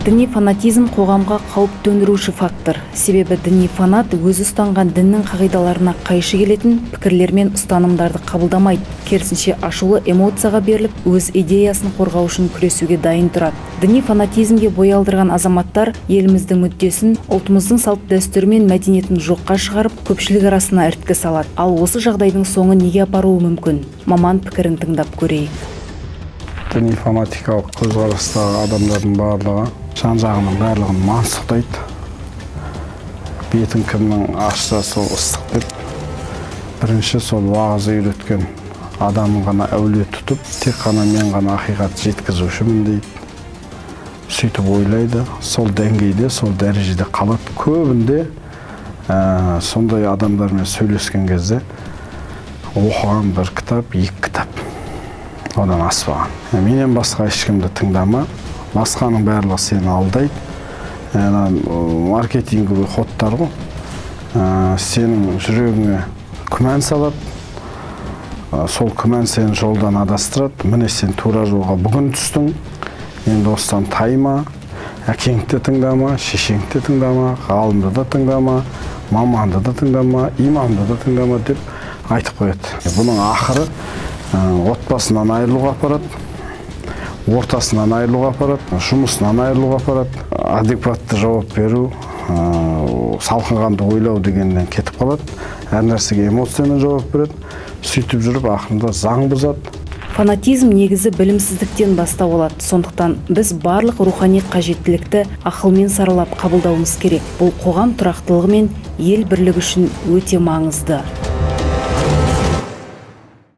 Діни фанатизм қоғамға қауіп төндіруші фактор. Себебі діни фанат өзі ұстанған діннің қағидаларына қайшы келетін пікірлер мен ұстанымдарды қабылдамайды. Керісінше ашулы эмоцияға беріліп, өз идеясын қорғау үшін күресуге дайын тұрады. Діни фанатизмге бой алдырған азаматтар еліміздің мүддесін, ұлтымыздың салт дәстүрі мен мәдениетін жоққа шығарып, көпшілік арасына іріткі салады. Ал осы жағдайдың соңы неге апаруы мүмкін? Маман пікірін тыңдап көрейік. Діни фанатикалық көзқарастағы адамдардың барлығы жан-жағының барлығын мансұқтайды. Бетін кімнің ашса сол ыстық деп. Бірінші сол уағызы үйреткен адамын ғана әулие тұтып, тек қана мен ғана ақиқат жеткізушімін дейді. Сөйтіп ойлайды, сол деңгейде, сол дәрежеде қалады. Көбінде сондай адамдармен сөйлескен кезде оқыған бір кітап, екі кітап. Одан аспаған. Менен басқа ешкімді тыңдама, басқаның барлығы сені алдайды. Маркетинговый ходтар ғой. Сенің жүрегіңе күмән салады. Сол күмән сені жолдан адастырады. Міне сен тура жолға бүгін түстің. Енді осыдан тайма, әкеңді тыңдама, шешеңді тыңдама, ғалымды да тыңдама, маманды да тыңдама, имамды да тыңдама деп айтып қояды. Бұның ақыры отбасынан айырылуға апарады, ортасынан айырылуға апарады, жұмысынан айырылуға апарады. Адекватты жауап беру, салқынқанды ойлау дегеннен кетіп қалады. Әр нәрсеге эмоциямен жауап береді. Сөйтіп жүріп ақырында заң бұзады. Фанатизм негізі білімсіздіктен бастау алады. Сондықтан біз барлық рухани қажеттілікті ақылмен саралап қабылдауымыз керек. Бұл қоғам тұрақтылығы мен ел бірлігі үшін өте маңызды.